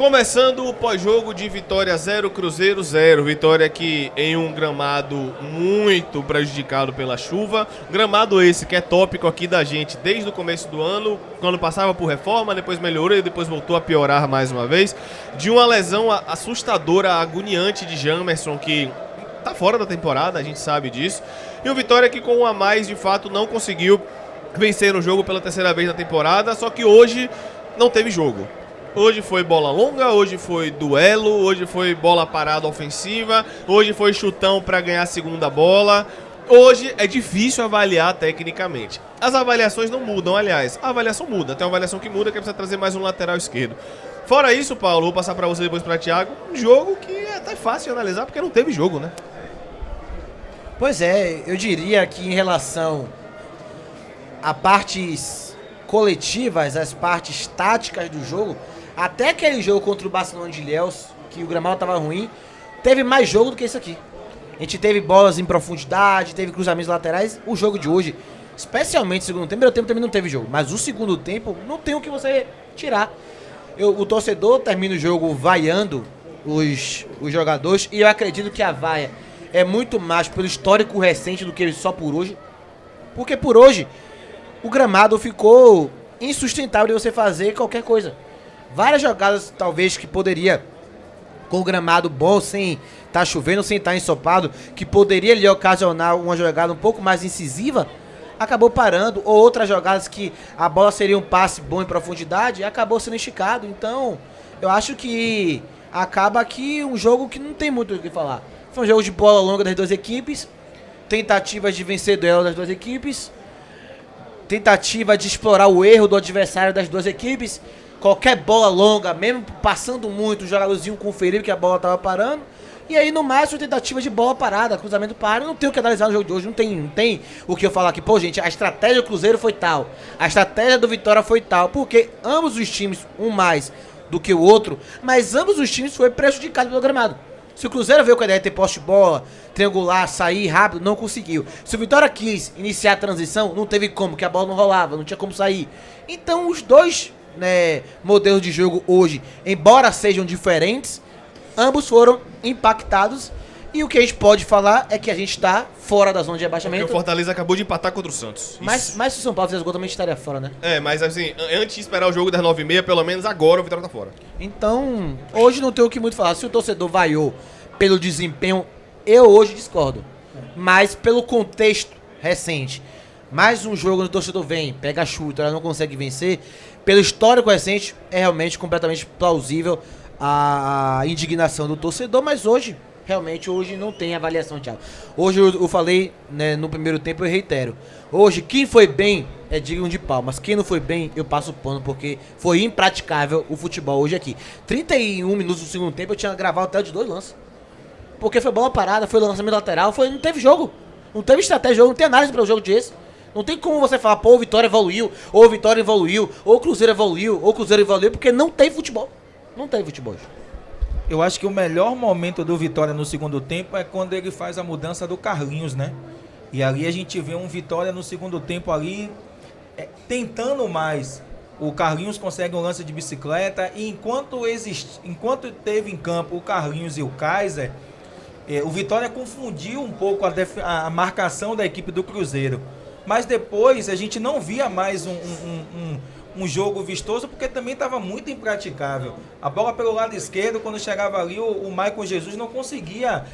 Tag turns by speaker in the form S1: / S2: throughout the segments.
S1: Começando o pós-jogo de Vitória 0, Cruzeiro 0. Vitória que em um gramado muito prejudicado pela chuva. Gramado esse que é tópico aqui da gente desde o começo do ano, quando passava por reforma, depois melhorou e depois voltou a piorar mais uma vez. De uma lesão assustadora, agoniante de Jamerson, que tá fora da temporada, a gente sabe disso. E o Vitória que com um a mais, de fato, não conseguiu vencer o jogo pela terceira vez na temporada, só que hoje não teve jogo. Hoje foi bola longa, hoje foi duelo, hoje foi bola parada ofensiva, hoje foi chutão para ganhar a segunda bola. Hoje é difícil avaliar tecnicamente. As avaliações não mudam, aliás, a avaliação muda. Tem uma avaliação que muda, que é precisa trazer mais um lateral esquerdo. Fora isso, Paulo, vou passar para você depois para Thiago. Um jogo que é até fácil de analisar porque não teve jogo, né?
S2: Pois é, eu diria que em relação a partes coletivas, as partes táticas do jogo, até aquele jogo contra o Barcelona de Ilhéus, que o gramado estava ruim, teve mais jogo do que isso aqui. A gente teve bolas em profundidade, teve cruzamentos laterais. O jogo de hoje, especialmente o segundo tempo, primeiro tempo também não teve jogo, mas o segundo tempo não tem o que você tirar. O torcedor termina o jogo vaiando os jogadores, e eu acredito que a vaia é muito mais pelo histórico recente do que só por hoje. Porque por hoje o gramado ficou insustentável de você fazer qualquer coisa. Várias jogadas, talvez, que poderia, com o gramado bom, sem estar chovendo, sem estar ensopado, que poderia lhe ocasionar uma jogada um pouco mais incisiva, acabou parando. Ou outras jogadas que a bola seria um passe bom em profundidade, acabou sendo esticado. Então, eu acho que acaba aqui um jogo que não tem muito o que falar. Foi um jogo de bola longa das duas equipes, tentativas de vencer duelo das duas equipes, tentativa de explorar o erro do adversário das duas equipes. Qualquer bola longa, mesmo passando muito, o jogadorzinho conferiu que a bola estava parando. E aí, no máximo, tentativa de bola parada, cruzamento parado. Não tem o que analisar no jogo de hoje, não tem o que eu falar aqui. Pô, gente, a estratégia do Cruzeiro foi tal, a estratégia do Vitória foi tal. Porque ambos os times, um mais do que o outro, mas ambos os times foi prejudicado pelo gramado. Se o Cruzeiro veio com a ideia de ter poste de bola, triangular, sair rápido, não conseguiu. Se o Vitória quis iniciar a transição, não teve como, porque a bola não rolava, não tinha como sair. Então, os dois modelos de jogo hoje, embora sejam diferentes, ambos foram impactados. E o que a gente pode falar é que a gente está fora da zona de rebaixamento.
S1: Porque o Fortaleza acabou de empatar contra o Santos.
S2: Mas se o São Paulo fizesse gol, também estaria fora, né?
S1: Mas assim, antes de esperar o jogo das 9h30, pelo menos agora o Vitória tá fora.
S2: Então, hoje não tem o que muito falar. Se o torcedor vaiou pelo desempenho, eu hoje discordo. Mas pelo contexto recente, mais um jogo onde o torcedor vem, pega chuta, ela não consegue vencer. Pelo histórico recente, é realmente completamente plausível a indignação do torcedor, mas hoje não tem avaliação, Thiago. Hoje eu falei, né, no primeiro tempo, eu reitero. Hoje, quem foi bem é digno de palmas. Quem não foi bem, eu passo o pano, porque foi impraticável o futebol hoje aqui. 31 minutos do segundo tempo, eu tinha gravado até de 2 lances. Porque foi bola parada, foi lançamento lateral, não teve jogo. Não teve estratégia de jogo, não tem análise para o jogo desse. Não tem como você falar, pô, o Vitória evoluiu, ou o Vitória evoluiu, ou o Cruzeiro evoluiu, ou o Cruzeiro evoluiu, porque não tem futebol. Não tem futebol hoje.
S3: Eu acho que o melhor momento do Vitória no segundo tempo é quando ele faz a mudança do Carlinhos, né? E ali a gente vê um Vitória no segundo tempo ali tentando mais. O Carlinhos consegue um lance de bicicleta e enquanto teve em campo o Carlinhos e o Kaiser, o Vitória confundiu um pouco a marcação da equipe do Cruzeiro. Mas depois a gente não via mais um jogo vistoso, porque também estava muito impraticável. A bola pelo lado esquerdo, quando chegava ali, o Maicon Jesus não conseguia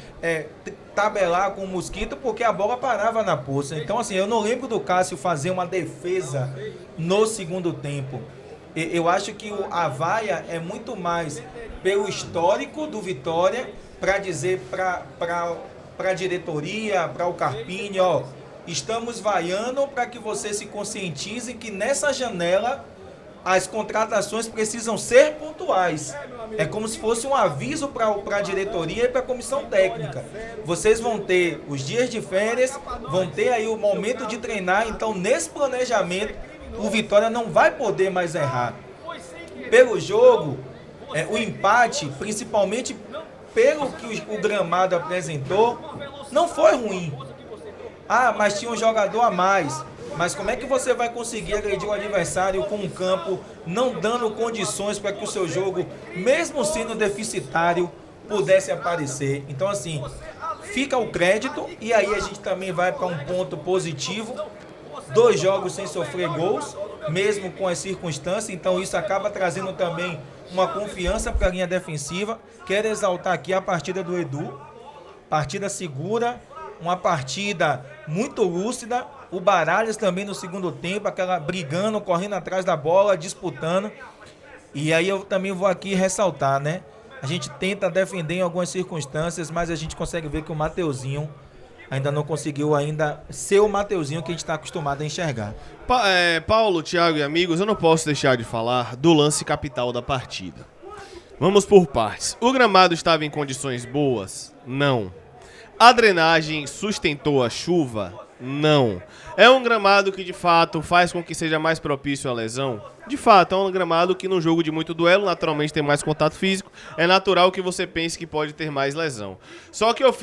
S3: tabelar com o Mosquito, porque a bola parava na poça. Então, assim, eu não lembro do Cássio fazer uma defesa no segundo tempo. Eu acho que a vaia é muito mais pelo histórico do Vitória, para dizer para a diretoria, para o Carpini, ó, estamos vaiando para que você se conscientize que nessa janela as contratações precisam ser pontuais. É como se fosse um aviso para a diretoria e para a comissão técnica. Vocês vão ter os dias de férias, vão ter aí o momento de treinar, então nesse planejamento o Vitória não vai poder mais errar. Pelo jogo, o empate, principalmente pelo que o gramado apresentou, não foi ruim. Ah, mas tinha um jogador a mais. Mas como é que você vai conseguir agredir o adversário com um campo não dando condições para que o seu jogo, mesmo sendo deficitário, pudesse aparecer? Então, assim, fica o crédito e aí a gente também vai para um ponto positivo. 2 jogos sem sofrer gols, mesmo com as circunstâncias, então isso acaba trazendo também uma confiança para a linha defensiva. Quero exaltar aqui a partida do Edu, partida segura, uma partida muito lúcida, o Baralhas também no segundo tempo, aquela brigando, correndo atrás da bola, disputando. E aí eu também vou aqui ressaltar, né? A gente tenta defender em algumas circunstâncias, mas a gente consegue ver que o Mateuzinho ainda não conseguiu ser o Mateuzinho que a gente está acostumado a enxergar.
S1: Paulo, Thiago e amigos, eu não posso deixar de falar do lance capital da partida. Vamos por partes. O gramado estava em condições boas? Não. A drenagem sustentou a chuva? Não. É um gramado que de fato faz com que seja mais propício à lesão? De fato, é um gramado que no jogo de muito duelo naturalmente tem mais contato físico. É natural que você pense que pode ter mais lesão. Só que eu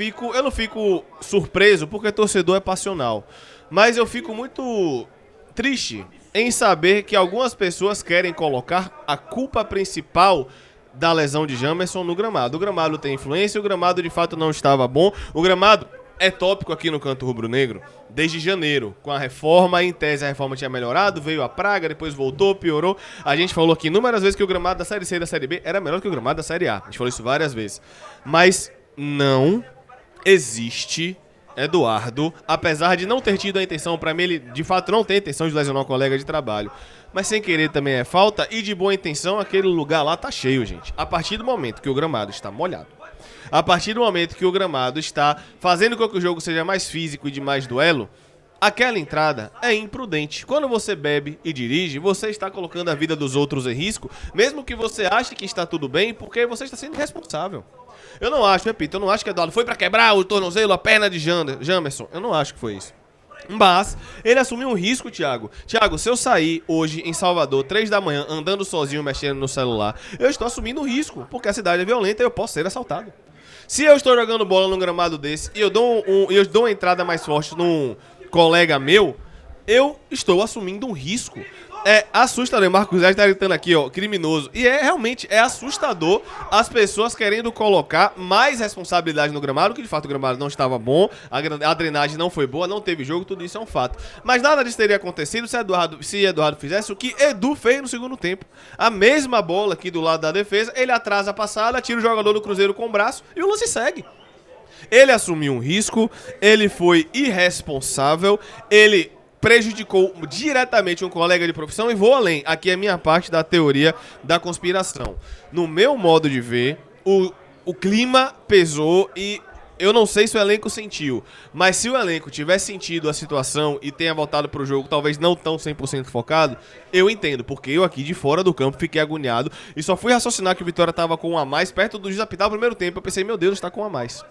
S1: não fico surpreso porque torcedor é passional. Mas eu fico muito triste em saber que algumas pessoas querem colocar a culpa principal da lesão de Jamerson no gramado. O gramado tem influência, o gramado de fato não estava bom. O gramado é tópico aqui no Canto Rubro-Negro desde janeiro, com a reforma. Em tese a reforma tinha melhorado, veio a praga, depois voltou, piorou. A gente falou aqui inúmeras vezes que o gramado da Série C e da Série B era melhor que o gramado da Série A. A gente falou isso várias vezes. Mas não existe Eduardo, apesar de não ter tido a intenção, pra mim ele de fato não tem a intenção de lesionar um colega de trabalho, mas sem querer também é falta, e de boa intenção aquele lugar lá tá cheio, gente. A partir do momento que o gramado está molhado, a partir do momento que o gramado está fazendo com que o jogo seja mais físico e de mais duelo, aquela entrada é imprudente. Quando você bebe e dirige, você está colocando a vida dos outros em risco, mesmo que você ache que está tudo bem, porque você está sendo responsável. Eu não acho, repito, eu não acho que Eduardo foi pra quebrar o tornozelo, a perna de Jamerson. Eu não acho que foi isso. Mas ele assumiu um risco, Thiago. Thiago, se eu sair hoje em Salvador, 3 da manhã, andando sozinho, mexendo no celular, eu estou assumindo um risco, porque a cidade é violenta e eu posso ser assaltado. Se eu estou jogando bola num gramado desse e eu dou uma entrada mais forte num colega meu, eu estou assumindo um risco. É assustador. Marcos Zé está gritando aqui, ó, criminoso. E realmente assustador as pessoas querendo colocar mais responsabilidade no gramado, que de fato o gramado não estava bom, a drenagem não foi boa, não teve jogo, tudo isso é um fato. Mas nada disso teria acontecido se Eduardo fizesse o que Edu fez no segundo tempo. A mesma bola aqui do lado da defesa, ele atrasa a passada, tira o jogador do Cruzeiro com o braço e o lance segue. Ele assumiu um risco, ele foi irresponsável, ele prejudicou diretamente um colega de profissão e vou além. Aqui é a minha parte da teoria da conspiração. No meu modo de ver, o clima pesou e eu não sei se o elenco sentiu, mas se o elenco tivesse sentido a situação e tenha voltado pro jogo, talvez não tão 100% focado, eu entendo, porque eu aqui de fora do campo fiquei agoniado e só fui raciocinar que o Vitória tava com um a mais perto do juiz apitar o primeiro tempo. Eu pensei, meu Deus, está com um a mais.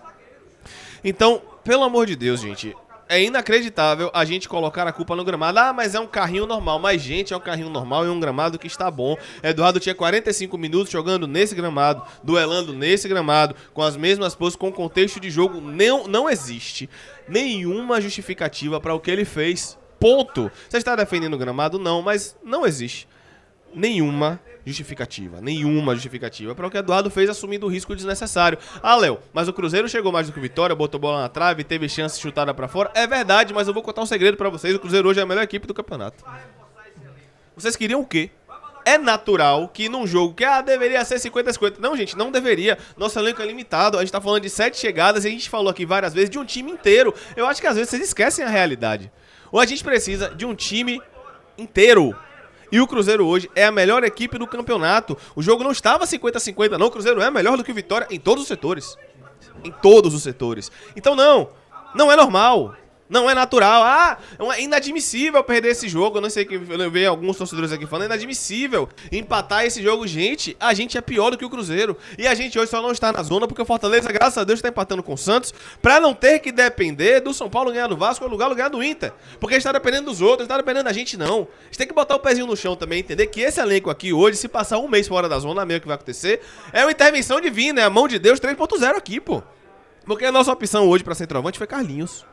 S1: Então, pelo amor de Deus, gente, é inacreditável a gente colocar a culpa no gramado. Ah, mas é um carrinho normal. Mas, gente, é um carrinho normal e um gramado que está bom. Eduardo tinha 45 minutos jogando nesse gramado, duelando nesse gramado, com as mesmas poses, com contexto de jogo. Não existe nenhuma justificativa para o que ele fez. Ponto. Você está defendendo o gramado? Não, mas não existe nenhuma justificativa para o que Eduardo fez, assumindo o risco desnecessário. Ah, Léo, mas o Cruzeiro chegou mais do que o Vitória, botou bola na trave, teve chance chutada pra fora. É verdade, mas eu vou contar um segredo pra vocês: o Cruzeiro hoje é a melhor equipe do campeonato. Vocês queriam o quê? É natural que num jogo que deveria ser 50-50. Não, gente, não deveria. Nosso elenco é limitado. A gente tá falando de 7 chegadas e a gente falou aqui várias vezes de um time inteiro. Eu acho que às vezes vocês esquecem a realidade. Ou a gente precisa de um time inteiro. E o Cruzeiro hoje é a melhor equipe do campeonato. O jogo não estava 50-50, não. O Cruzeiro é melhor do que o Vitória em todos os setores. Em todos os setores. Então não é normal. Não é natural. É inadmissível perder esse jogo. Eu não sei que eu vejo alguns torcedores aqui falando. É inadmissível empatar esse jogo. Gente, a gente é pior do que o Cruzeiro. E a gente hoje só não está na zona porque o Fortaleza, graças a Deus, está empatando com o Santos pra não ter que depender do São Paulo ganhar do Vasco ou ganhar do Inter. Porque a gente está dependendo dos outros, não está dependendo da gente, não. A gente tem que botar o pezinho no chão também, entender que esse elenco aqui hoje, se passar um mês fora da zona, meio que vai acontecer, é uma intervenção divina, é a mão de Deus 3.0 aqui, pô. Porque a nossa opção hoje pra centroavante foi Carlinhos.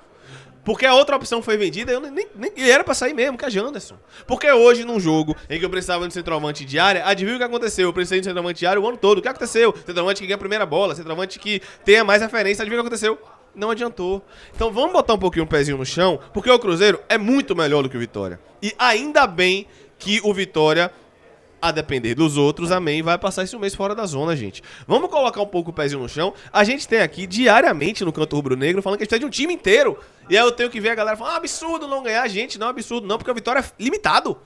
S1: Porque a outra opção foi vendida, eu nem era pra sair mesmo, que é Janderson. Porque hoje, num jogo em que eu precisava de centroavante de área, adivinha o que aconteceu? Eu precisei de centroavante de área o ano todo. O que aconteceu? Centroavante que ganha a primeira bola, centroavante que tenha mais referência, adivinha o que aconteceu? Não adiantou. Então vamos botar um pouquinho o pezinho no chão, porque o Cruzeiro é muito melhor do que o Vitória. E ainda bem que o Vitória, a depender dos outros, amém, vai passar esse mês fora da zona, gente. Vamos colocar um pouco o pezinho no chão. A gente tem aqui, diariamente, no Canto Rubro-Negro, falando que a gente precisa de um time inteiro. E aí eu tenho que ver a galera falando, absurdo não ganhar. Gente, não é absurdo não, porque o Vitória é limitado.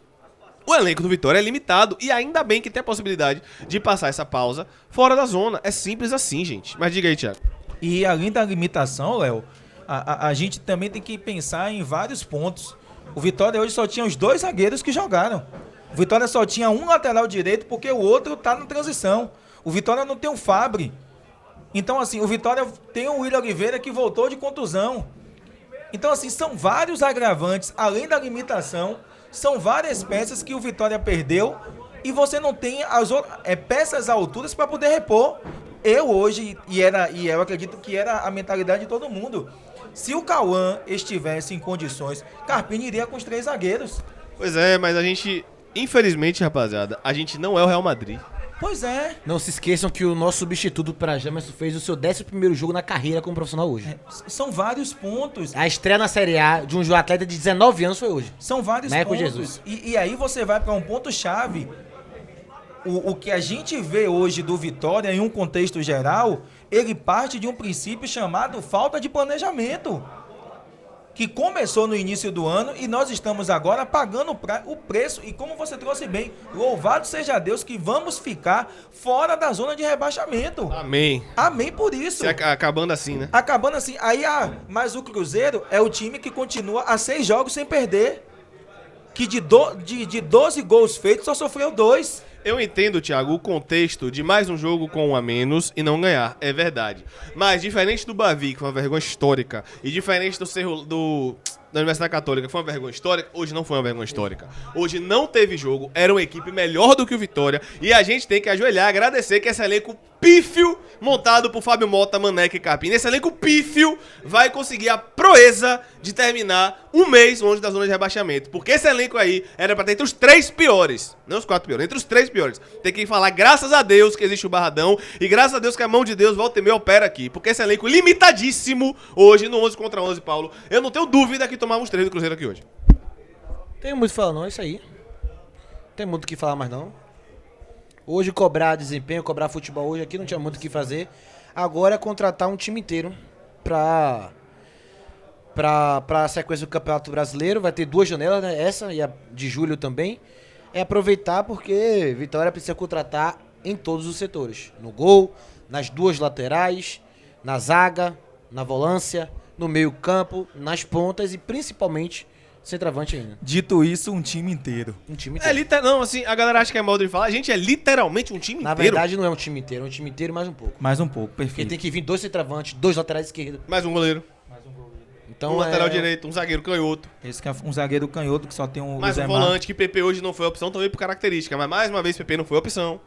S1: O elenco do Vitória é limitado. E ainda bem que tem a possibilidade de passar essa pausa fora da zona. É simples assim, gente. Mas diga aí, Thiago.
S3: E além da limitação, Léo, a gente também tem que pensar em vários pontos. O Vitória hoje só tinha os 2 zagueiros que jogaram. O Vitória só tinha um lateral direito porque o outro tá na transição. O Vitória não tem um Fábio. Então, assim, o Vitória tem o William Oliveira que voltou de contusão. Então, assim, são vários agravantes, além da limitação, são várias peças que o Vitória perdeu e você não tem as peças à altura para poder repor. Eu hoje, eu acredito que era a mentalidade de todo mundo. Se o Cauã estivesse em condições, Carpini iria com os 3 zagueiros.
S1: Pois é, mas a gente... Infelizmente, rapaziada, a gente não é o Real Madrid.
S3: Pois é.
S2: Não se esqueçam que o nosso substituto para Jamerson fez o seu 11º jogo na carreira como profissional hoje.
S3: São vários pontos.
S2: A estreia na Série A de um atleta de 19 anos foi hoje.
S3: São vários
S2: Né, com
S3: pontos.
S2: Jesus.
S3: E aí você vai para um ponto-chave. O que a gente vê hoje do Vitória, em um contexto geral, ele parte de um princípio chamado falta de planejamento. Que começou no início do ano e nós estamos agora pagando o preço. E como você trouxe bem, louvado seja Deus que vamos ficar fora da zona de rebaixamento.
S1: Amém.
S3: Amém por isso.
S1: Acabando assim, né?
S3: Acabando assim. Aí, mas o Cruzeiro é o time que continua a 6 jogos sem perder. Que de 12 gols feitos só sofreu 2.
S1: Eu entendo, Thiago, o contexto de mais um jogo com 1 a menos e não ganhar, é verdade. Mas diferente do Bavi, que foi uma vergonha histórica, e diferente do Cerro da Universidade Católica, que foi uma vergonha histórica, hoje não foi uma vergonha histórica. Hoje não teve jogo, era uma equipe melhor do que o Vitória, e a gente tem que ajoelhar, agradecer que esse elenco pífio, montado por Fábio Mota, Maneca e Carpini, esse elenco pífio vai conseguir a proeza de terminar um mês longe da zona de rebaixamento. Porque esse elenco aí era pra ter entre os 3 piores, não os 4 piores, entre os 3 piores. Tem que falar graças a Deus que existe o Barradão, e graças a Deus que a mão de Deus volta e meia opera aqui. Porque esse elenco limitadíssimo hoje no 11 contra 11, Paulo, eu não tenho dúvida que tomamos 3 do Cruzeiro aqui hoje.
S2: Tem muito o que falar não, é isso aí. Tem muito o que falar mais não. Hoje cobrar desempenho, cobrar futebol hoje aqui não tinha muito o que fazer. Agora é contratar um time inteiro pra a sequência do Campeonato Brasileiro. Vai ter 2 janelas, né? Essa e a de julho também. É aproveitar porque Vitória precisa contratar em todos os setores. No gol, nas 2 laterais, na zaga, na volância, no meio campo, nas pontas e principalmente centroavante ainda.
S3: Dito isso, um time inteiro.
S2: Um time inteiro.
S1: Não, assim, a galera acha que é modo de falar, a gente é literalmente um time
S2: Na
S1: inteiro.
S2: verdade não é um time inteiro, é um time inteiro mais um pouco.
S3: Mais um pouco,
S2: Porque
S3: perfeito.
S2: tem que vir 2 centroavantes, 2 laterais esquerdos.
S1: Mais um goleiro,
S2: Então
S1: um lateral direito, um zagueiro canhoto.
S3: Esse que é um zagueiro canhoto que só tem um
S1: Mais um
S3: Zé
S1: volante, que PP hoje não foi opção também por característica, mas mais uma vez PP não foi opção.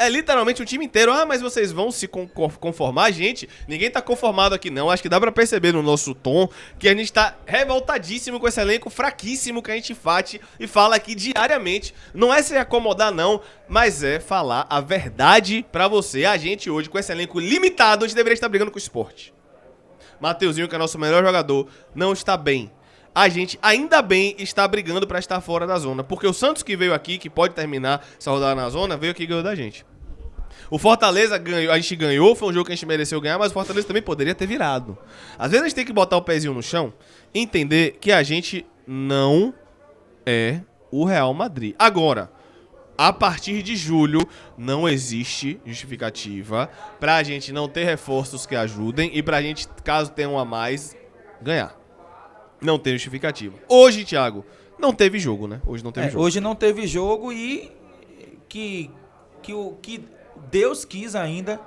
S1: É literalmente um time inteiro. Ah, mas vocês vão se conformar, gente? Ninguém tá conformado aqui não. Acho que dá pra perceber no nosso tom que a gente tá revoltadíssimo com esse elenco fraquíssimo que a gente fala aqui diariamente. Não é se acomodar não, mas é falar a verdade pra você. A gente hoje com esse elenco limitado, a gente deveria estar brigando com o Sport. Mateuzinho, que é nosso melhor jogador, não está bem. A gente, ainda bem, está brigando para estar fora da zona. Porque o Santos que veio aqui, que pode terminar essa rodada na zona, veio aqui e ganhou da gente. O Fortaleza ganhou, a gente ganhou, foi um jogo que a gente mereceu ganhar, mas o Fortaleza também poderia ter virado. Às vezes a gente tem que botar o pezinho no chão e entender que a gente não é o Real Madrid. Agora, a partir de julho, não existe justificativa pra gente não ter reforços que ajudem e pra gente, caso tenha um a mais, ganhar. Não tem justificativa. Hoje, Thiago, não teve jogo, né? Hoje não teve jogo.
S3: Hoje não teve jogo e que Deus quis ainda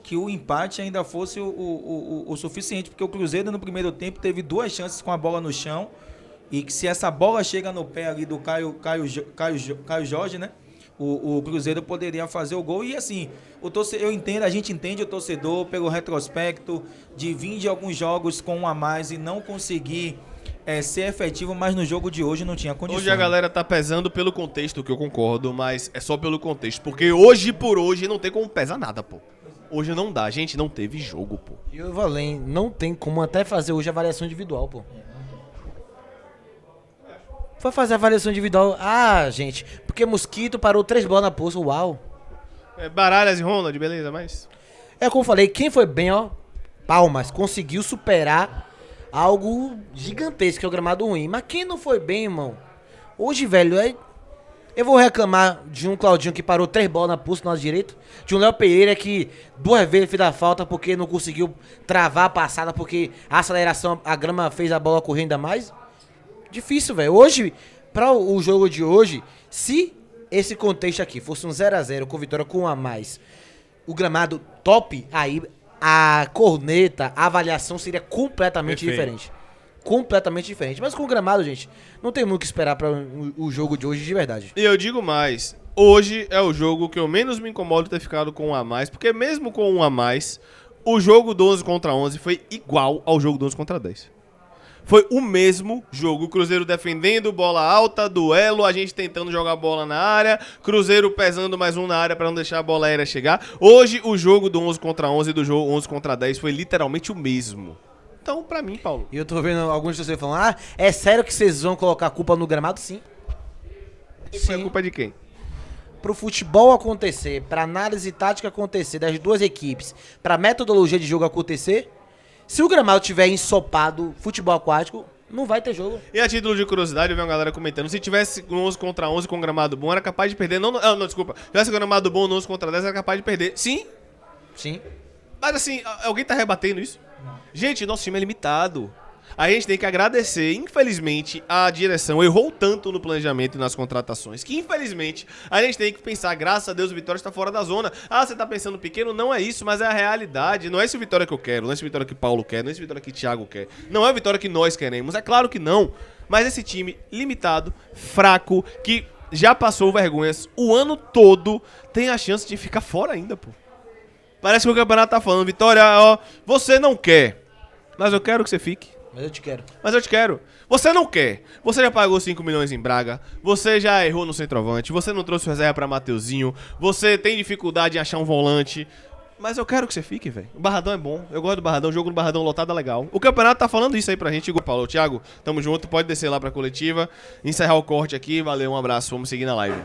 S3: que o empate ainda fosse o suficiente, porque o Cruzeiro no primeiro tempo teve 2 chances com a bola no chão e que se essa bola chega no pé ali do Caio Jorge, né? o Cruzeiro poderia fazer o gol. E assim, a gente entende o torcedor pelo retrospecto de vir de alguns jogos com um a mais e não conseguir ser efetivo, mas no jogo de hoje não tinha condições.
S1: Hoje a galera tá pesando pelo contexto, que eu concordo, mas é só pelo contexto. Porque hoje por hoje não tem como pesar nada, pô. Hoje não dá, gente, não teve jogo, pô.
S2: E o Valém, não tem como até fazer hoje a avaliação individual, pô. Foi fazer a avaliação individual. Ah, gente, porque Mosquito parou 3 bolas na poça, uau.
S1: Baralhas e Ronald, beleza, mas...
S2: É como eu falei, quem foi bem, ó, palmas, conseguiu superar algo gigantesco, que é o gramado ruim. Mas quem não foi bem, irmão? Hoje, velho, eu vou reclamar de um Claudinho que parou 3 bolas na pulso no lado direito, de um Léo Pereira que 2 vezes fez a falta porque não conseguiu travar a passada, porque a aceleração, a grama fez a bola correr ainda mais. Difícil, velho. Hoje, para o jogo de hoje, se esse contexto aqui fosse um 0x0 com vitória com um a mais, o gramado top, aí a corneta, a avaliação seria completamente diferente. Completamente diferente. Mas com o gramado, gente, não tem muito o que esperar para o jogo de hoje de verdade.
S1: E eu digo mais, hoje é o jogo que eu menos me incomodo ter ficado com um a mais, porque mesmo com um a mais, o jogo do 11 contra 11 foi igual ao jogo do 11 contra 10. Foi o mesmo jogo, o Cruzeiro defendendo, bola alta, duelo, a gente tentando jogar a bola na área, Cruzeiro pesando mais um na área pra não deixar a bola aérea chegar. Hoje o jogo do 11 contra 11 e do jogo 11 contra 10 foi literalmente o mesmo. Então, pra mim, Paulo...
S2: E eu tô vendo alguns de vocês falando, é sério que vocês vão colocar a culpa no gramado? Sim.
S1: Isso é culpa de quem?
S2: Pro futebol acontecer, pra análise tática acontecer das duas equipes, pra metodologia de jogo acontecer, se o gramado tiver ensopado futebol aquático, não vai ter jogo.
S1: E a título de curiosidade, eu vi uma galera comentando, se tivesse 11 contra 11 com gramado bom, era capaz de perder. Não, desculpa. Se tivesse gramado bom no 11 contra 10, era capaz de perder. Sim.
S2: Sim.
S1: Mas assim, alguém tá rebatendo isso? Não. Gente, nosso time é limitado. A gente tem que agradecer, infelizmente, a direção errou tanto no planejamento e nas contratações, que infelizmente a gente tem que pensar, graças a Deus o Vitória está fora da zona. Ah, você tá pensando pequeno? Não é isso, mas é a realidade. Não é esse Vitória que eu quero, não é esse Vitória que Paulo quer, não é esse Vitória que Thiago quer. Não é a Vitória que nós queremos, é claro que não. Mas esse time limitado, fraco, que já passou vergonhas o ano todo, tem a chance de ficar fora ainda, pô. Parece que o campeonato tá falando, Vitória, ó, você não quer, mas eu quero que você fique.
S2: Mas eu te quero.
S1: Mas eu te quero. Você não quer. Você já pagou 5 milhões em Braga. Você já errou no centroavante. Você não trouxe reserva pra Mateuzinho. Você tem dificuldade em achar um volante. Mas eu quero que você fique, velho. O Barradão é bom. Eu gosto do Barradão. O jogo no Barradão lotado é legal. O campeonato tá falando isso aí pra gente. Paulo, Thiago, tamo junto. Pode descer lá pra coletiva. Encerrar o corte aqui. Valeu, um abraço. Vamos seguir na live.